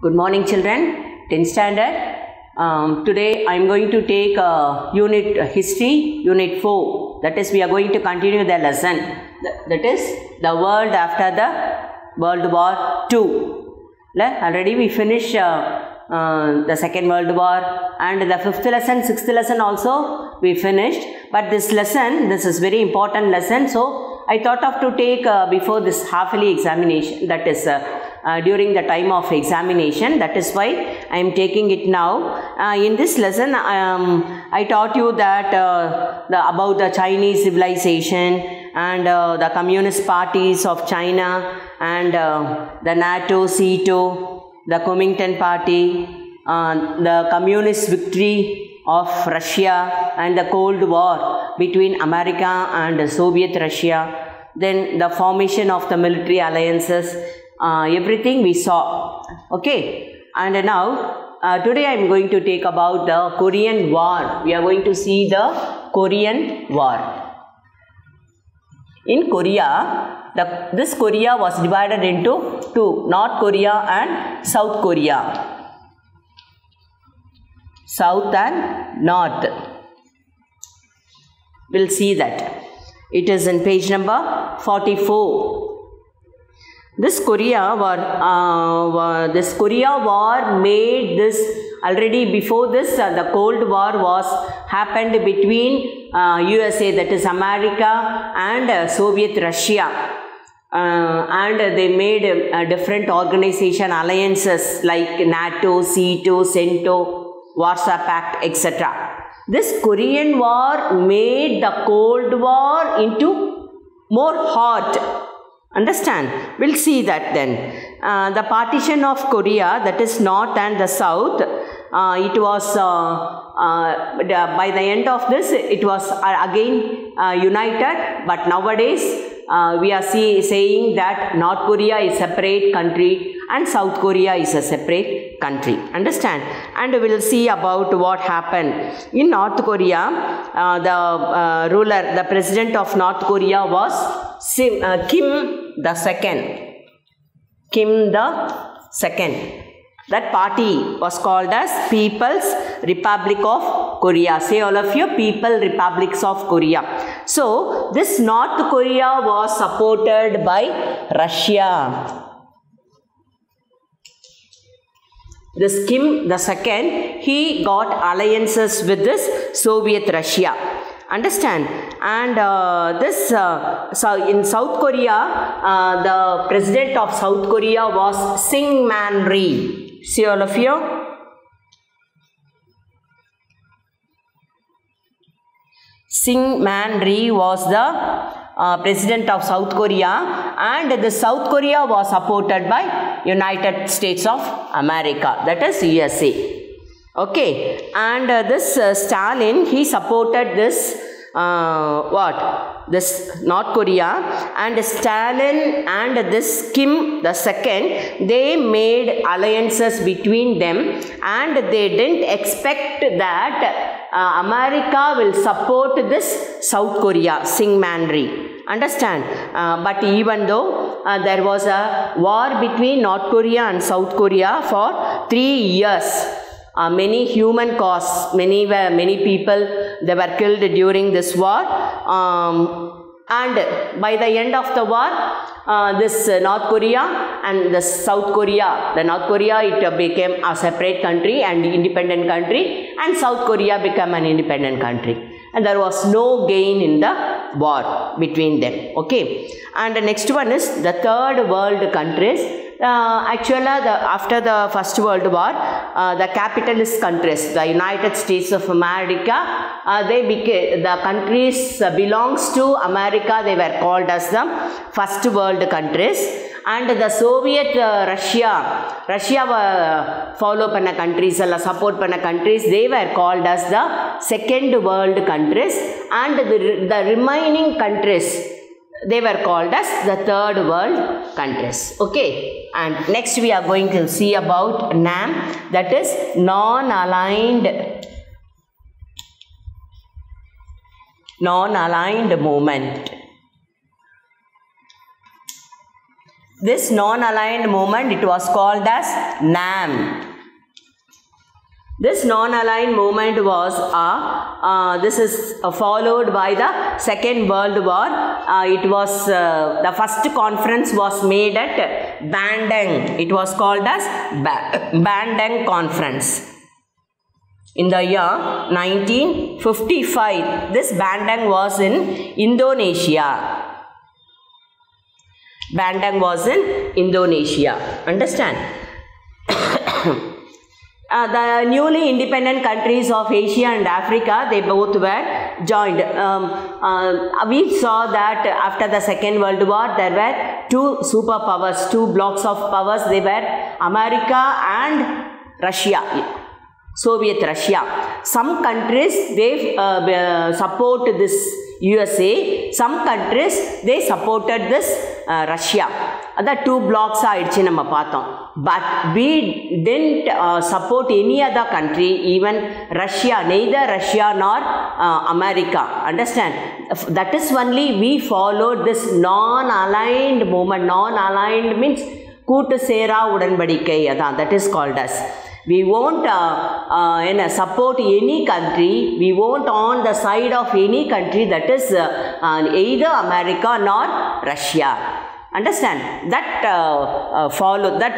Good morning, children. 10th standard. Today I am going to take unit history, unit 4. That is, we are going to continue the lesson. That is the world after the World War II. Already we finished the Second World War, and the 5th lesson, 6th lesson also we finished. But this lesson, this is very important lesson. So I thought of to take before this half-yearly examination. That is during the time of examination. That is why I am taking it now. In this lesson, I taught you that about the Chinese civilization and the communist parties of China and the NATO, CETO, the Kuomintang party, the communist victory of Russia and the Cold War between America and Soviet Russia, then the formation of the military alliances, everything we saw. Okay, and now today I am going to take about the Korean War. We are going to see the Korean War. In Korea, this Korea was divided into two, North Korea and South Korea. South and North. We'll see that. It is in page number 44. This Korea War made this already before this. The Cold War was happened between USA, that is America, and Soviet Russia. And they made different organization alliances like NATO, CETO, CENTO, Warsaw Pact, etc. This Korean War made the Cold War into more hot. Understand? We'll see that then. The partition of Korea, that is North and the South, it was by the end of this, it was again united. But nowadays, we are saying that North Korea is a separate country and South Korea is a separate country. Understand? And we will see about what happened. In North Korea, the ruler, the president of North Korea was Kim the Second. Kim the Second. That party was called as People's Republic of Korea. Say all of you, People Republics of Korea. So, this North Korea was supported by Russia. This Kim the Second, he got alliances with this Soviet Russia. Understand? And so in South Korea, the president of South Korea was Syngman Rhee. See all of you? Syngman Rhee was the president of South Korea, and the South Korea was supported by United States of America, that is USA. Okay, and this Stalin, he supported this this North Korea, and Stalin and this Kim the Second, they made alliances between them, and they didn't expect that America will support this South Korea, Syngman Rhee. Understand? But even though there was a war between North Korea and South Korea for 3 years, many human costs, many people, they were killed during this war, and by the end of the war, this North Korea and the South Korea, the North Korea, it became a separate country and independent country, and South Korea became an independent country, and there was no gain in the war between them. Okay, and the next one is the third world countries. Actually, after the First World War, the capitalist countries, the United States of America, the countries belongs to America. They were called as the First World countries, and the Soviet Russia follow panna countries, support panna countries, they were called as the Second World countries, and the remaining countries, they were called as the Third World countries. Okay, and next we are going to see about NAM, that is non-aligned movement. This non-aligned movement, it was called as NAM. This non-aligned movement was this is followed by the Second World War. It was the first conference was made at Bandung. It was called as Bandung Conference. In the year 1955, this Bandung was in Indonesia. Bandung was in Indonesia. Understand? The newly independent countries of Asia and Africa, they both were joined. We saw that after the Second World War, there were two superpowers, two blocks of powers. They were America and Russia. Soviet Russia. Some countries, they support this USA. Some countries, they supported this Russia. The two blocks ஆயிடுச்சு நம்ம பார்த்தோம். But we didn't support any other country, even Russia, neither Russia nor America. Understand? That is only we followed this non-aligned movement. Non-aligned means கூட்டு சேரா உடன்படிக்கை. அதான், that is called as. We won't support any country. We won't on the side of any country, that is either America nor Russia. Understand? That follow that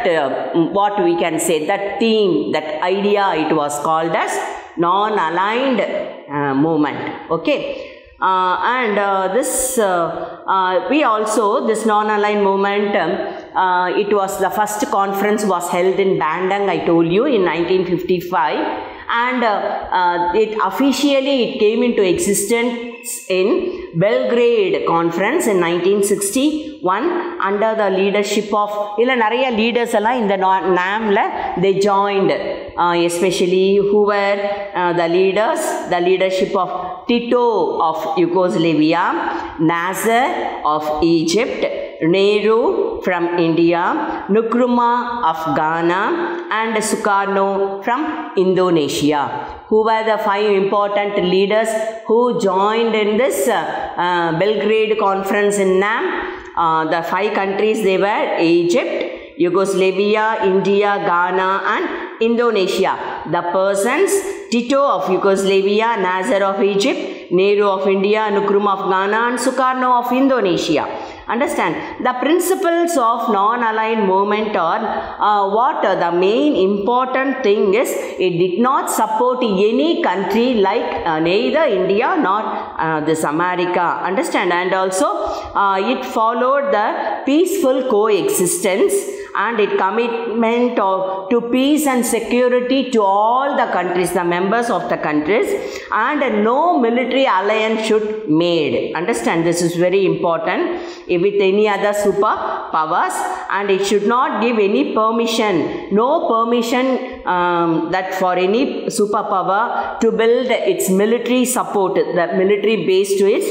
what we can say, that theme, that idea, it was called as non-aligned movement. Okay. This we also, this non-aligned movement, it was the first conference was held in Bandung, I told you, in 1955, and it officially it came into existence in Belgrade conference in 1961 under the leadership of நிறைய leaders எல்லாம் இந்த NAMல they joined, especially who were the leaders, the leadership of Tito of Yugoslavia, Nasser of Egypt, Nehru from India, Nkrumah of Ghana, and Sukarno from Indonesia. Who were the 5 important leaders who joined in this Belgrade conference in NAM? The 5 countries, they were Egypt, Yugoslavia, India, Ghana, and Indonesia. The persons: Tito of Yugoslavia, Nasser of Egypt, Nehru of India, Nkrumah of Ghana, and Sukarno of Indonesia. Understand? The principles of non-aligned movement are what the main important thing is, it did not support any country like neither India nor this America. Understand? And also it followed the peaceful coexistence and its commitment to peace and security to all the countries, the members of the countries, and no military alliance should made. Understand? This is very important with any other super powers, and it should not give any permission, no permission that for any superpower to build its military support, the military base to its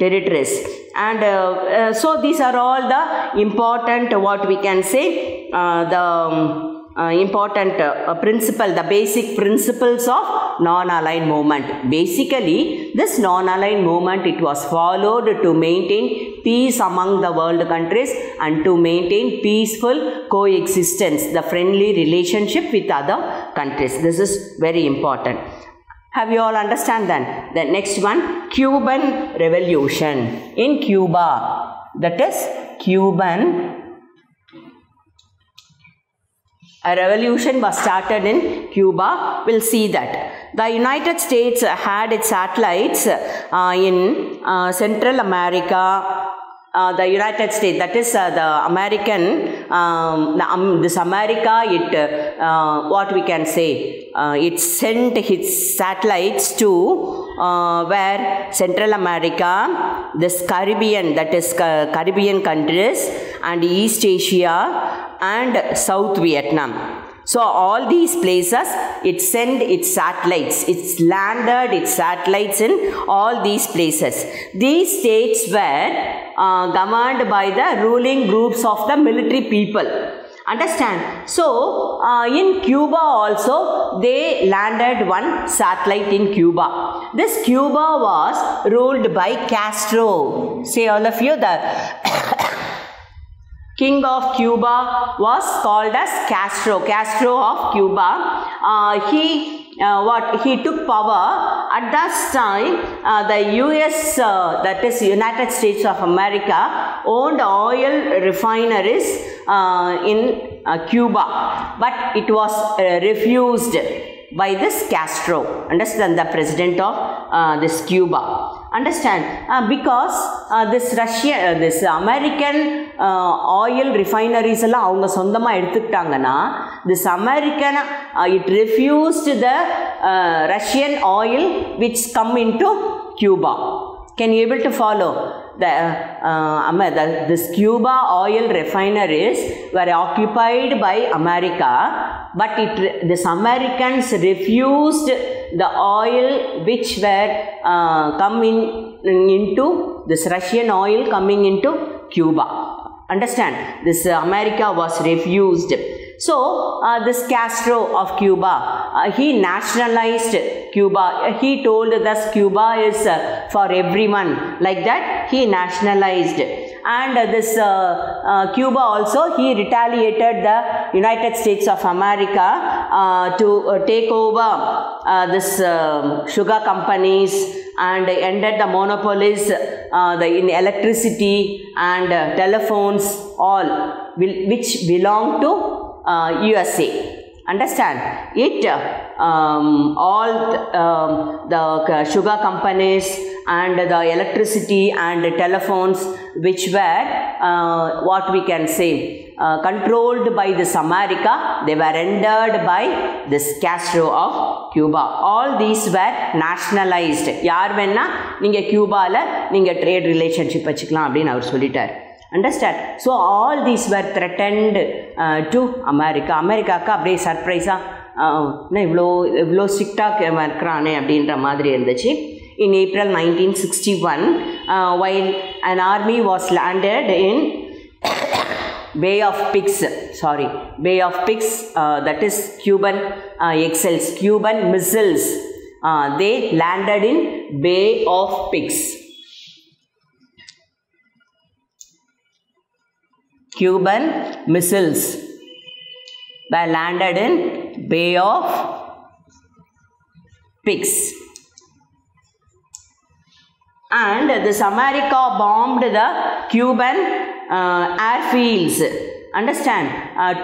territories. And so these are all the important, what we can say, the important principle, the basic principles of non-aligned movement. Basically, this non-aligned movement, it was followed to maintain peace among the world countries and to maintain peaceful coexistence, the friendly relationship with other countries. This is very important. Have you all understand then? The next one, Cuban Revolution in Cuba. That is Cuban. A revolution was started in Cuba. We'll see that. The United States had its satellites in Central America. The United States, that is the American, this America, it, what we can say, it sent its satellites to where Central America, this Caribbean, that is Caribbean countries, and East Asia, and South Vietnam. So all these places, it sent its satellites, it's landed its satellites in all these places. These states were governed by the ruling groups of the military people. Understand? So in Cuba also, they landed one satellite in Cuba. This Cuba was ruled by Castro. Say all of you, the king of Cuba was called as Castro of Cuba. He took power at that time. The US, that is United States of America, owned oil refineries in Cuba, but it was refused by this Castro, understand, the president of this Cuba, understand, because this Russia, this American oil refineries alla avanga sondama eduthuktaangana, this American it refused the Russian oil which come into Cuba. Can you able to follow? This Cuba oil refineries were occupied by America, but this Americans refused the oil which were coming into this Russian oil coming into Cuba. Understand? This America was refused. So this Castro of Cuba, he nationalized Cuba. He told us Cuba is for everyone. Like that, he nationalized. And this Cuba also, he retaliated the United States of America to take over this sugar companies and ended the monopolies in electricity and telephones, all which belong to USA. Understand? It all the sugar companies and the electricity and the telephones which were what we can say controlled by this America, they were rendered by this Castro of Cuba. All these were nationalized. Yaar venna ninga Cuba la ninga trade relationship vechikalam appdinu avaru sollitar. Understand? So all these were threatened to America. America ka அப்படியே சர்ப்ரைஸா இவ்வளோ ஸ்ட்ரிக்டாக இருக்கிறானே அப்படின்ற மாதிரி இருந்துச்சு. In April 1961, while an army was landed in Bay of Pigs, that is Cuban exiles, Cuban missiles, they landed in Bay of Pigs. Cuban missiles were landed in Bay of Pigs. And this America bombed the Cuban airfields. Understand?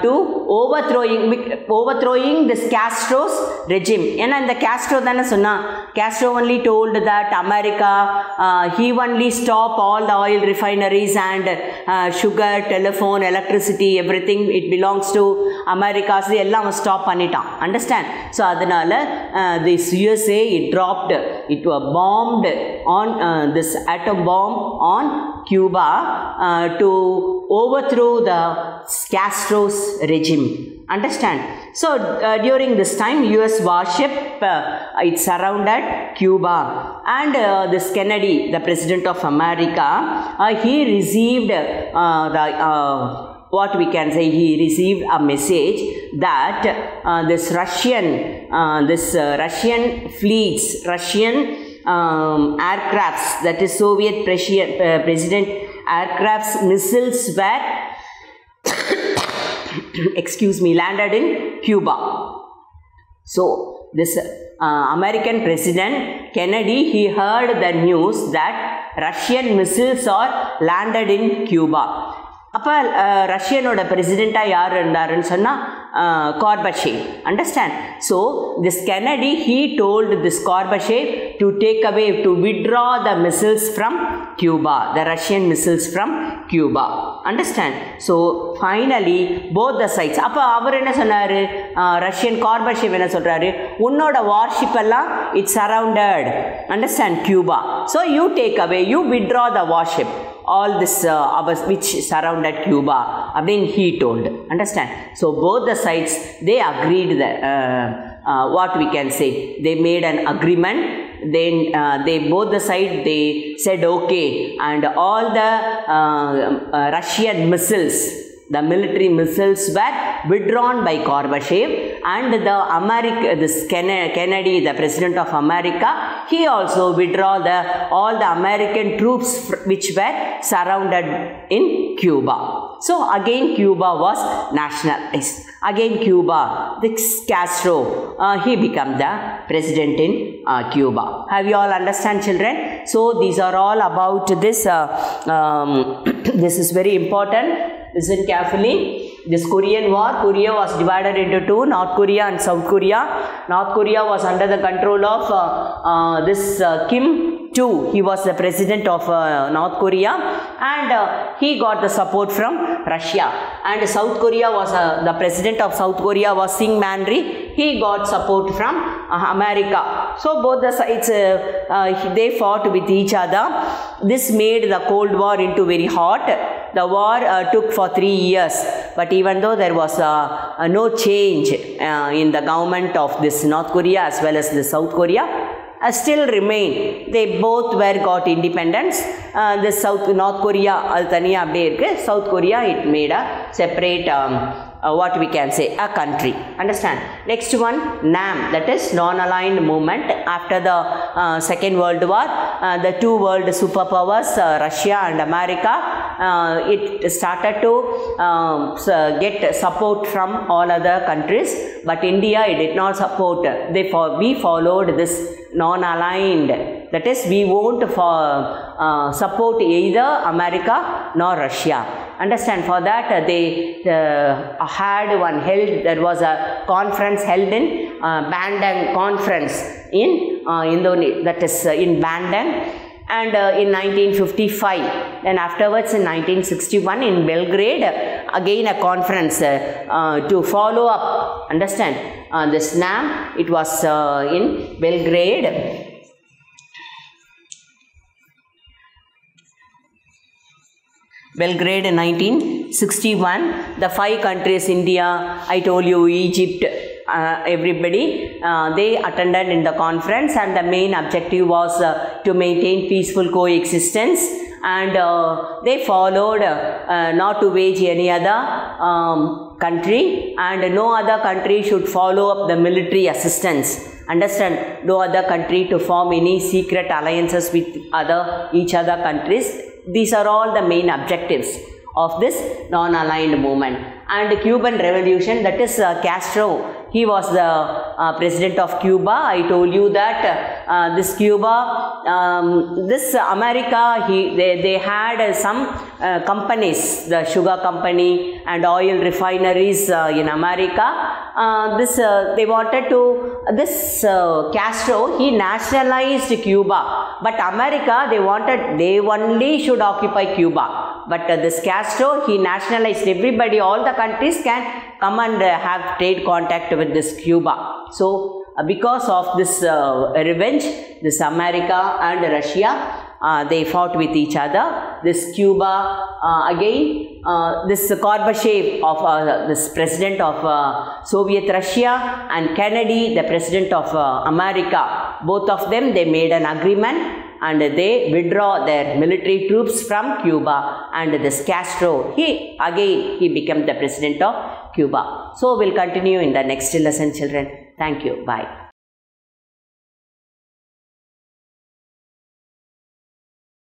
To overthrowing this Castro's regime. And the Castro thana sonna, Castro only told that America, he only stop all the oil refineries and sugar, telephone, electricity, everything, it belongs to America. So ellam stop pannittan. Understand? So adanal this USA, it dropped, it was bombed on this atom bomb on Cuba to overthrow the Castro's regime. Understand? So during this time, US warship it surrounded Cuba, and this Kennedy, the president of America, he received what we can say, he received a message that this Russian fleets, Russian aircrafts, that is Soviet president aircrafts, missiles were landed in Cuba. So this American President Kennedy, he heard the news that Russian missiles are landed in Cuba. அப்போ ரஷ்யனோட பிரசிடெண்ட்டாக யார் இருந்தாருன்னு சொன்னால் Gorbachev. Understand? So this Kennedy, he told this Gorbachev to take away, to withdraw the missiles from Cuba, the Russian missiles from Cuba. Understand? So finally both the sides, அப்போ அவர் என்ன சொன்னார், Russian Gorbachev என்ன சொல்கிறாரு, உன்னோட worship எல்லாம் it's surrounded, understand, Cuba. So you take away, you withdraw the warship, all this which surrounded Cuba, abdin he told. Understand? So both the sides, they agreed that what we can say, they made an agreement. Then they both the side, they said okay, and all the Russian missiles, the military missiles, were withdrawn by Gorbachev, and this Kennedy, the president of America, he also withdraw all the American troops which were surrounded in Cuba. So again Cuba was nationalized. Again Cuba, this Castro, he became the president in Cuba. Have you all understand, children? So these are all about this. This is very important. Listen carefully. This Korean War, Korea was divided into two, North Korea and South Korea. North Korea was under the control of this Kim II. He was the president of North Korea, and he got the support from Russia. And South Korea was the president of South Korea was Syng Man-rhee. He got support from America. So both the sides they fought with each other. This made the Cold War into very hot. The war took for 3 years, but even though there was no change in the government of this North Korea as well as the South Korea, still remained. They both got independence. The North Korea altaniya abbe irukku, South Korea it made a separate what we can say, a country. Understand? Next one, NAM, that is non-aligned movement. After the Second World War, the two world superpowers, Russia and America, it started to get support from all other countries, but India, it did not support. We followed this non-aligned, that is, we won't support either America nor Russia. Understand? For that they had one held, there was a conference held in Bandung conference in Indonesia, that is in Bandung, and in 1955. Then afterwards in 1961 in Belgrade, again a conference to follow up. Understand? This NAM, it was in Belgrade. Belgrade in 1961, the 5 countries, India, I told you, Egypt, everybody, they attended in the conference, and the main objective was to maintain peaceful coexistence, and they followed not to wage any other country, and no other country should follow up the military assistance. Understand? No other country to form any secret alliances with each other countries. These are all the main objectives of this non-aligned movement. And the Cuban Revolution, that is Castro, he was the president of Cuba. I told you that this Cuba, this America, they had some companies, the sugar company and oil refineries in America. They wanted to, this Castro, he nationalized Cuba, but America, they only should occupy Cuba. But this Castro, he nationalized everybody, all the countries can come and have trade contact with this Cuba. So because of this revenge, this America and Russia, they fought with each other. This Cuba, again, this Gorbachev, of this president of Soviet Russia, and Kennedy, the president of America, both of them, they made an agreement and they withdraw their military troops from Cuba, and this Castro, he became the president of Cuba. So we'll continue in the next lesson, children. Thank you. Bye.